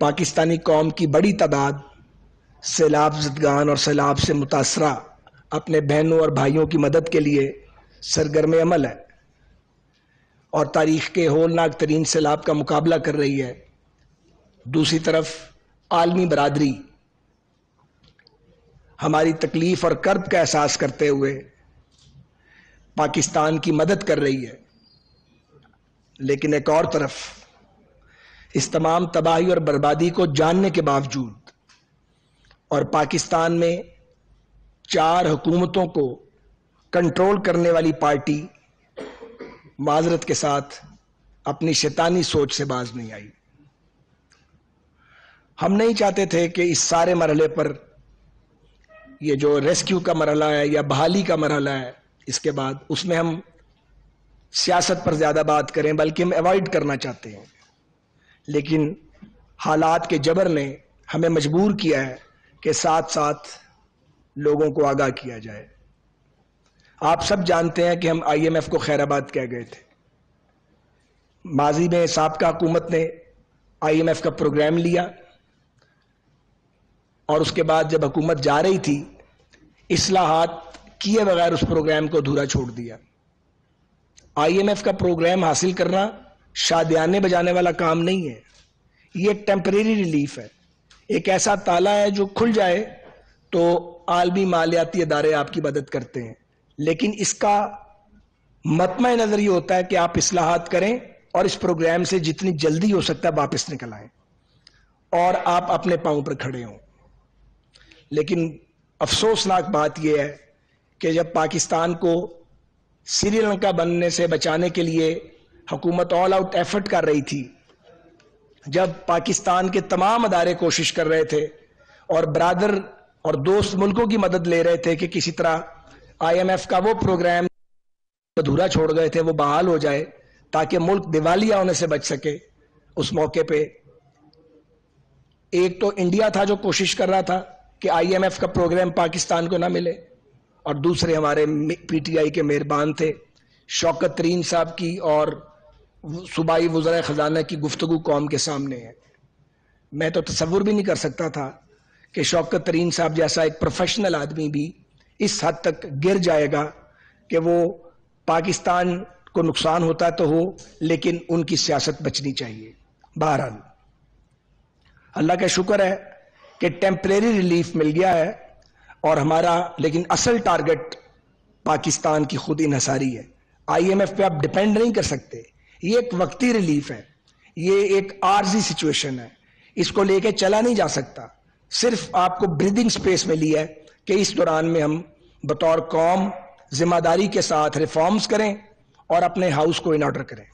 پاکستانی قوم کی بڑی تعداد سیلاب زدگان اور سیلاب سے متاثرہ اپنے بہنوں اور بھائیوں کی مدد کے لیے سرگرم عمل ہے اور تاریخ کے ہولناک ترین سیلاب کا مقابلہ کر رہی ہے۔ دوسری طرف عالمی برادری ہماری تکلیف اور کرب کا احساس کرتے ہوئے پاکستان کی مدد کر رہی ہے، لیکن ایک اور طرف اس تمام تباہی اور بربادی کو جاننے کے باوجود اور پاکستان میں 4 حکومتوں کو کنٹرول کرنے والی پارٹی معذرت کے ساتھ اپنی شیطانی سوچ سے باز نہیں آئی۔ ہم نہیں چاہتے تھے کہ اس سارے مرحلے پر، یہ جو ریسکیو کا مرحلہ ہے یا بحالی کا مرحلہ ہے، اس کے بعد اس میں ہم سیاست پر زیادہ بات کریں، بلکہ ہم ایوائڈ کرنا چاہتے ہیں، لیکن حالات کے جبر نے ہمیں مجبور کیا ہے کہ ساتھ ساتھ لوگوں کو آگاہ کیا جائے۔ آپ سب جانتے ہیں کہ ہم IMF کو خیر آباد کہہ گئے تھے۔ ماضی میں سابقہ حکومت نے IMF کا پروگرام لیا اور اس کے بعد جب حکومت جا رہی تھی اصلاحات کیے بغیر اس پروگرام کو ادھورا چھوڑ دیا۔ IMF کا پروگرام حاصل کرنا شادیانے بجانے والا کام نہیں ہے، یہ ایک ٹیمپریری ریلیف ہے، ایک ایسا تالا ہے جو کھل جائے تو عالمی مالیاتی ادارے آپ کی مدد کرتے ہیں، لیکن اس کا مطمع نظر یہ ہوتا ہے کہ آپ اصلاحات کریں اور اس پروگرام سے جتنی جلدی ہو سکتا ہے واپس نکل آئیں اور آپ اپنے پاؤں پر کھڑے ہوں۔ لیکن افسوسناک بات یہ ہے کہ جب پاکستان کو سری لنکا بننے سے بچانے کے لیے حکومت آل آؤٹ ایفرٹ کر رہی تھی، جب پاکستان کے تمام ادارے کوشش کر رہے تھے اور برادر اور دوست ملکوں کی مدد لے رہے تھے کہ کسی طرح IMF کا وہ پروگرام ادھورا چھوڑ گئے تھے وہ بحال ہو جائے تاکہ ملک دیوالیہ ہونے سے بچ سکے، اس موقع پہ ایک تو انڈیا تھا جو کوشش کر رہا تھا کہ IMF کا پروگرام پاکستان کو نہ ملے، اور دوسرے ہمارے PTI کے مہربان تھے شوکت ترین صاحب کی اور صوبائی وزرائے خزانہ کی گفتگو قوم کے سامنے ہے۔ میں تو تصور بھی نہیں کر سکتا تھا کہ شوکت ترین صاحب جیسا ایک پروفیشنل آدمی بھی اس حد تک گر جائے گا کہ وہ پاکستان کو نقصان ہوتا تو ہو، لیکن ان کی سیاست بچنی چاہیے۔ بہرحال اللہ کا شکر ہے کہ ٹیمپریری ریلیف مل گیا ہے اور ہمارا لیکن اصل ٹارگٹ پاکستان کی خود انحصاری ہے۔ IMF پہ آپ ڈیپینڈ نہیں کر سکتے، یہ ایک وقتی ریلیف ہے، یہ ایک عارضی سچویشن ہے، اس کو لے کے چلا نہیں جا سکتا۔ صرف آپ کو بریدنگ سپیس ملی ہے کہ اس دوران میں ہم بطور قوم ذمہ داری کے ساتھ ریفارمز کریں اور اپنے ہاؤس کو ان آرڈر کریں۔